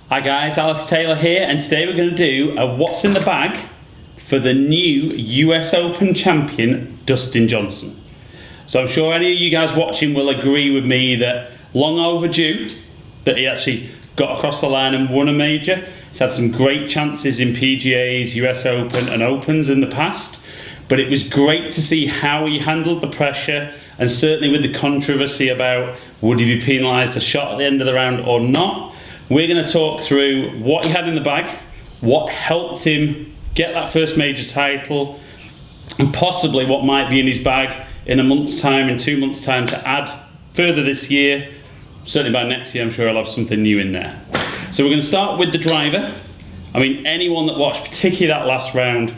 Hi guys, Alice Taylor here, and today we're going to do a what's in the bag for the new US Open champion, Dustin Johnson. So I'm sure any of you guys watching will agree with me that long overdue that he actually got across the line and won a major. He's had some great chances in PGAs, US Open and Opens in the past, but it was great to see how he handled the pressure, and certainly with the controversy about would he be penalised a shot at the end of the round or not. We're going to talk through what he had in the bag, what helped him get that first major title, and possibly what might be in his bag in a month's time, in 2 months' time, to add further this year. Certainly by next year, I'm sure I'll have something new in there. So we're going to start with the driver. I mean, anyone that watched, particularly that last round,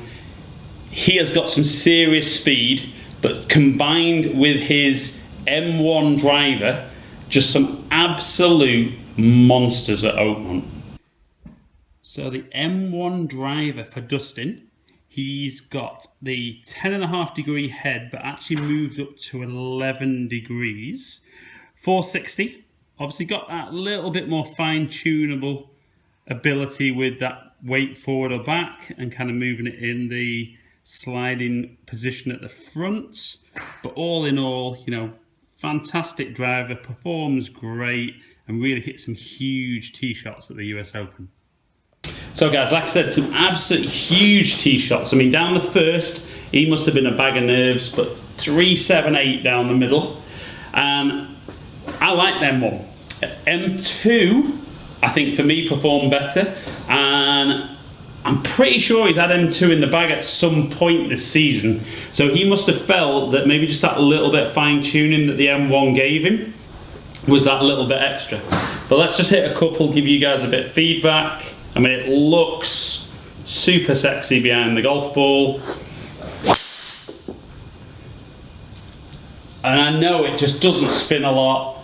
he has got some serious speed, but combined with his M1 driver, just some absolute monsters at Oakmont. So the M1 driver for Dustin, he's got the 10.5 degree head, but actually moved up to 11 degrees. 460, obviously got that little bit more fine-tunable ability with that weight forward or back and kind of moving it in the sliding position at the front. But all in all, you know, fantastic driver, performs great, and really hit some huge tee shots at the US Open. So guys, like I said, some absolutely huge tee shots. I mean, down the first, he must have been a bag of nerves, but 3, 7, 8 down the middle. And I like M1. M2, I think for me, performed better. And I'm pretty sure he's had M2 in the bag at some point this season. So he must have felt that maybe just that little bit of fine tuning that the M1 gave him was that little bit extra. But let's just hit a couple, give you guys a bit of feedback. I mean, it looks super sexy behind the golf ball. And I know it just doesn't spin a lot.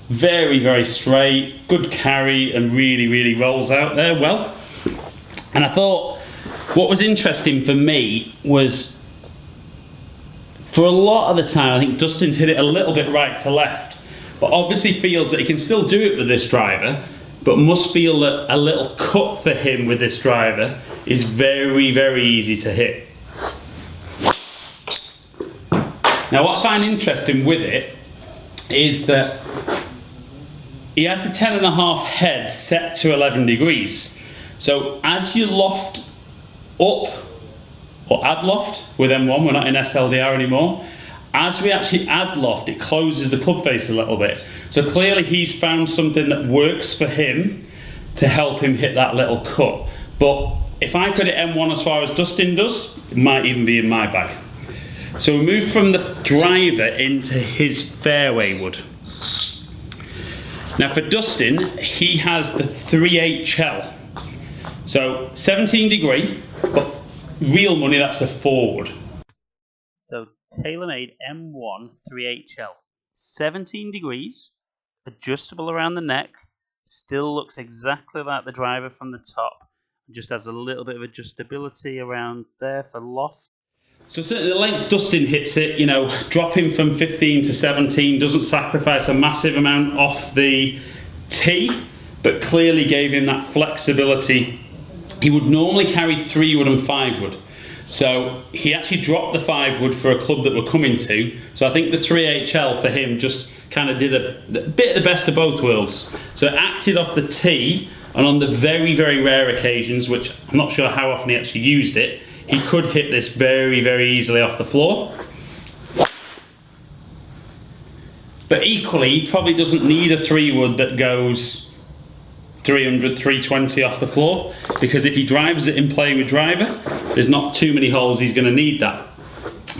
Very, very straight, good carry, and really, really rolls out there well. And I thought what was interesting for me was, for a lot of the time, I think Dustin's hit it a little bit right to left, but obviously feels that he can still do it with this driver, but must feel that a little cut for him with this driver is very, very easy to hit. Now what I find interesting with it is that he has the 10.5 head set to 11 degrees. So as you loft up, or add loft with M1, we're not in SLDR anymore, as we actually add loft, it closes the club face a little bit. So clearly he's found something that works for him to help him hit that little cut. But if I could hit M1 as far as Dustin does, it might even be in my bag. So we move from the driver into his fairway wood. Now for Dustin, he has the 3HL. So 17 degree, but real money, that's a forward. So TaylorMade M1 3HL, 17 degrees, adjustable around the neck, still looks exactly like the driver from the top, just has a little bit of adjustability around there for loft. So certainly the length Dustin hits it, you know, dropping from 15 to 17 doesn't sacrifice a massive amount off the tee, but clearly gave him that flexibility. He would normally carry 3 wood and 5 wood. So he actually dropped the 5 wood for a club that we're coming to. So I think the 3HL for him just kind of did a bit of the best of both worlds. So it acted off the tee, and on the very, very rare occasions, which I'm not sure how often he actually used it, he could hit this very, very easily off the floor. But equally, he probably doesn't need a 3 wood that goes 300, 320 off the floor, because if he drives it in play with driver, there's not too many holes he's going to need that.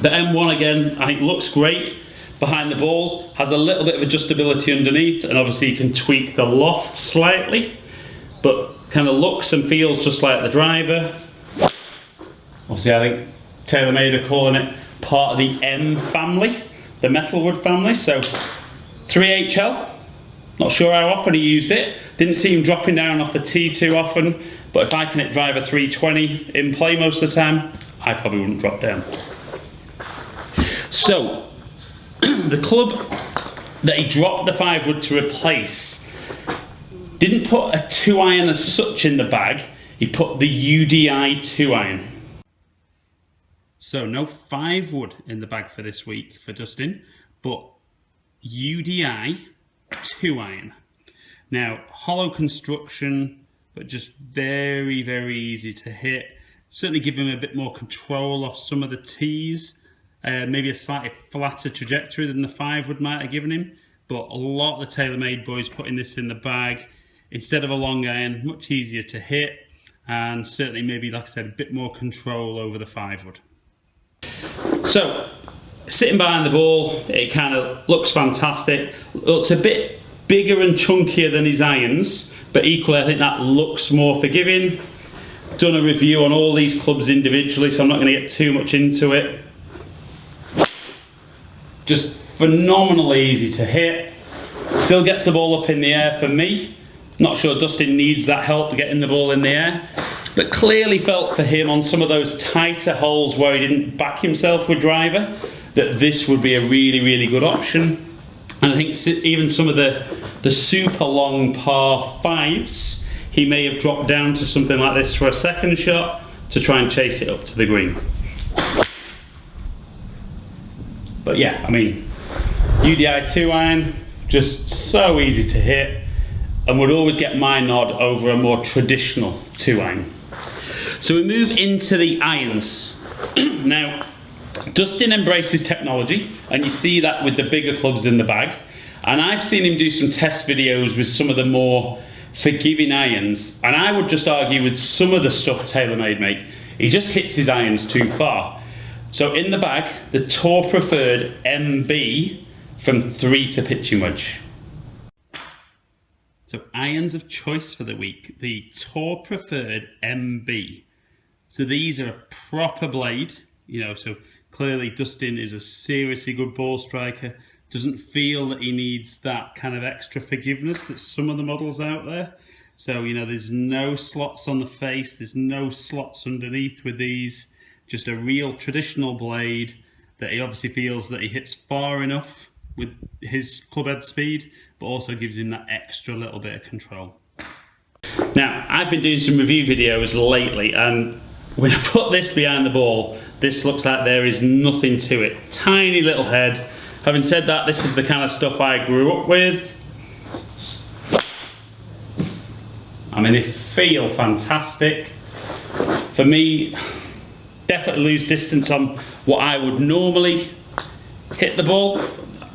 The M1 again, I think looks great behind the ball, has a little bit of adjustability underneath, and obviously you can tweak the loft slightly, but kind of looks and feels just like the driver. Obviously I think TaylorMade are calling it part of the M family, the metalwood family. So 3HL, not sure how often he used it, didn't see him dropping down off the tee too often, but if I can hit driver 320 in play most of the time, I probably wouldn't drop down. So the club that he dropped the 5 wood to replace Didn't put a 2-iron as such in the bag, he put the UDI 2-iron. So no 5-wood in the bag for this week for Dustin, but UDI 2-iron. Now, hollow construction, but just very, very easy to hit. Certainly give him a bit more control off some of the tees. Maybe a slightly flatter trajectory than the 5-wood might have given him. But a lot of the TaylorMade boys putting this in the bag. Instead of a long iron, much easier to hit. And certainly maybe, like I said, a bit more control over the 5-wood. So, sitting behind the ball, it kind of looks fantastic. Looks a bit bigger and chunkier than his irons, but equally I think that looks more forgiving. Done a review on all these clubs individually, so I'm not going to get too much into it. Just phenomenally easy to hit. Still gets the ball up in the air for me. Not sure Dustin needs that help getting the ball in the air, but clearly felt for him on some of those tighter holes where he didn't back himself with driver that this would be a really, really good option. And I think even some of the super long par 5s, he may have dropped down to something like this for a second shot to try and chase it up to the green. But yeah, I mean, UDI 2-iron, just so easy to hit, and would always get my nod over a more traditional 2-iron. So we move into the irons. Now, Dustin embraces technology, and you see that with the bigger clubs in the bag. And I've seen him do some test videos with some of the more forgiving irons, and I would just argue with some of the stuff TaylorMade make, he just hits his irons too far. So in the bag, the Tour Preferred MB from 3 to pitching wedge. So irons of choice for the week, the Tour Preferred MB. So these are a proper blade, you know, so clearly Dustin is a seriously good ball striker, doesn't feel that he needs that kind of extra forgiveness that some of the models out there. So, you know, there's no slots on the face, there's no slots underneath with these, just a real traditional blade that he obviously feels that he hits far enough with his club head speed, but also gives him that extra little bit of control. Now, I've been doing some review videos lately, and when I put this behind the ball, this looks like there is nothing to it. Tiny little head. Having said that, this is the kind of stuff I grew up with. I mean, they feel fantastic. For me, definitely lose distance on what I would normally hit the ball.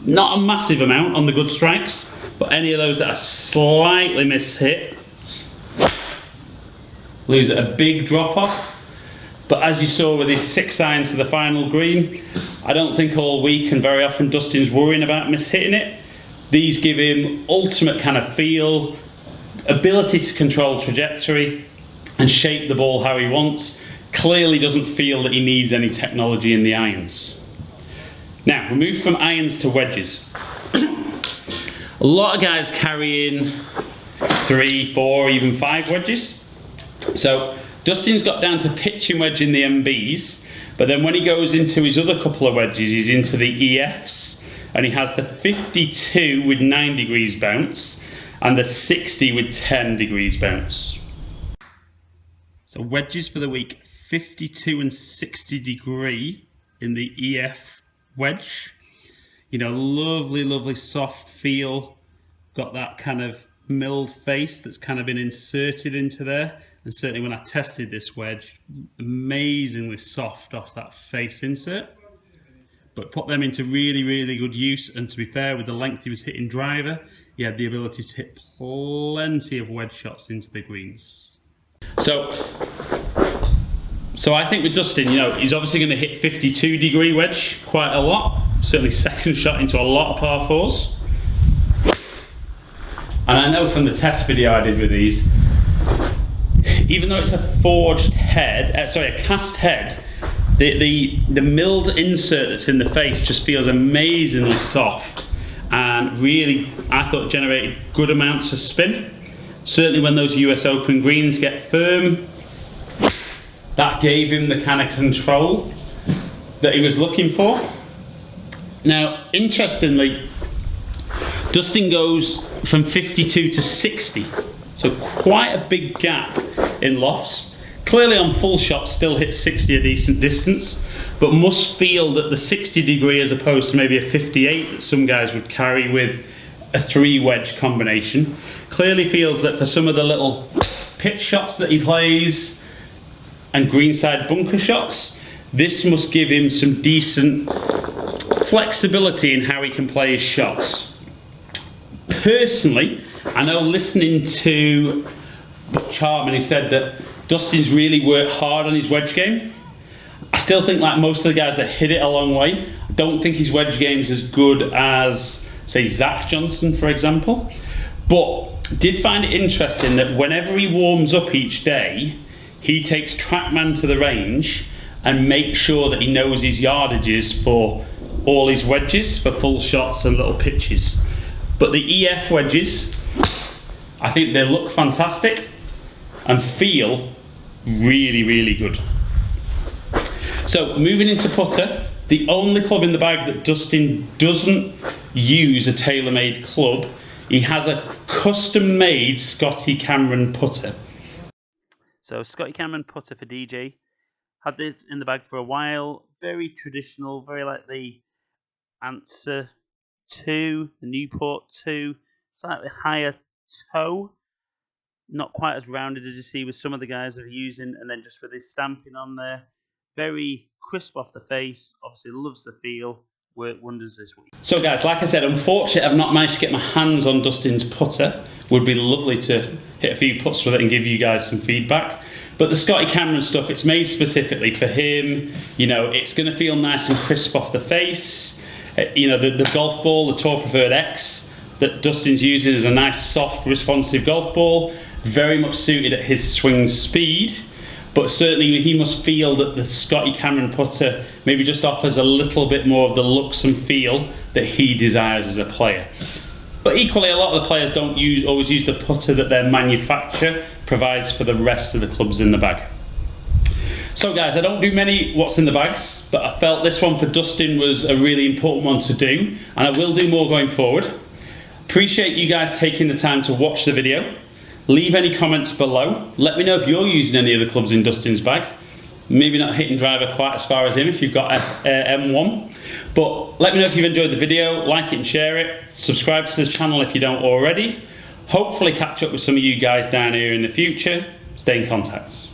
Not a massive amount on the good strikes, but any of those that are slightly mishit, lose a big drop off. But as you saw with his 6-iron to the final green, I don't think all week and very often Dustin's worrying about mishitting it. These give him ultimate kind of feel, ability to control trajectory and shape the ball how he wants. Clearly doesn't feel that he needs any technology in the irons. Now, we move from irons to wedges. A lot of guys carry in 3, 4, even 5 wedges. So Dustin's got down to pitching wedge in the MBs, but then when he goes into his other couple of wedges, he's into the EFs, and he has the 52 with 9 degrees bounce and the 60 with 10 degrees bounce. So wedges for the week, 52 and 60 degree in the EF wedge. You know, lovely, lovely soft feel. Got that kind of milled face that's kind of been inserted into there. And certainly when I tested this wedge, amazingly soft off that face insert. But put them into really, really good use. And to be fair, with the length he was hitting driver, he had the ability to hit plenty of wedge shots into the greens. So I think with Dustin, you know, he's obviously going to hit 52 degree wedge quite a lot. Certainly second shot into a lot of par 4s. And I know from the test video I did with these, even though it's a forged head, a cast head, the milled insert that's in the face just feels amazingly soft and really, I thought, generated good amounts of spin. Certainly when those US Open greens get firm, that gave him the kind of control that he was looking for. Now, interestingly, Dustin goes from 52 to 60. So quite a big gap in lofts. Clearly on full shots still hits 60 a decent distance, but must feel that the 60 degree as opposed to maybe a 58 that some guys would carry with a 3 wedge combination. Clearly feels that for some of the little pitch shots that he plays and greenside bunker shots, this must give him some decent flexibility in how he can play his shots. Personally, I know listening to Butch Hartman, he said that Dustin's really worked hard on his wedge game. I still think like most of the guys that hit it a long way, I don't think his wedge game's as good as, say, Zach Johnson, for example. But did find it interesting that whenever he warms up each day, he takes TrackMan to the range and makes sure that he knows his yardages for all his wedges, for full shots and little pitches. But the EF wedges, I think they look fantastic and feel really, really good. So moving into putter, the only club in the bag that Dustin doesn't use a tailor-made club, he has a custom-made Scotty Cameron putter. So Scotty Cameron putter for DJ. Had this in the bag for a while. Very traditional, very like the Answer 2, the Newport 2, slightly higher toe. Not quite as rounded as you see with some of the guys that are using, and then just with his stamping on there. Very crisp off the face, obviously loves the feel, worked wonders this week. So guys, like I said, unfortunately I've not managed to get my hands on Dustin's putter. Would be lovely to hit a few putts with it and give you guys some feedback. But the Scotty Cameron stuff, it's made specifically for him. You know, it's going to feel nice and crisp off the face. You know, the golf ball, the Tour Preferred X that Dustin's using is a nice, soft, responsive golf ball. Very much suited at his swing speed. But certainly he must feel that the Scotty Cameron putter maybe just offers a little bit more of the looks and feel that he desires as a player. But equally, a lot of the players don't always use the putter that their manufacturer provides for the rest of the clubs in the bag. So guys, I don't do many what's in the bags, but I felt this one for Dustin was a really important one to do, and I will do more going forward. Appreciate you guys taking the time to watch the video. Leave any comments below. Let me know if you're using any of the clubs in Dustin's bag. Maybe not hitting driver quite as far as him if you've got M1. But let me know if you've enjoyed the video. Like it and share it. Subscribe to the channel if you don't already. Hopefully catch up with some of you guys down here in the future. Stay in contact.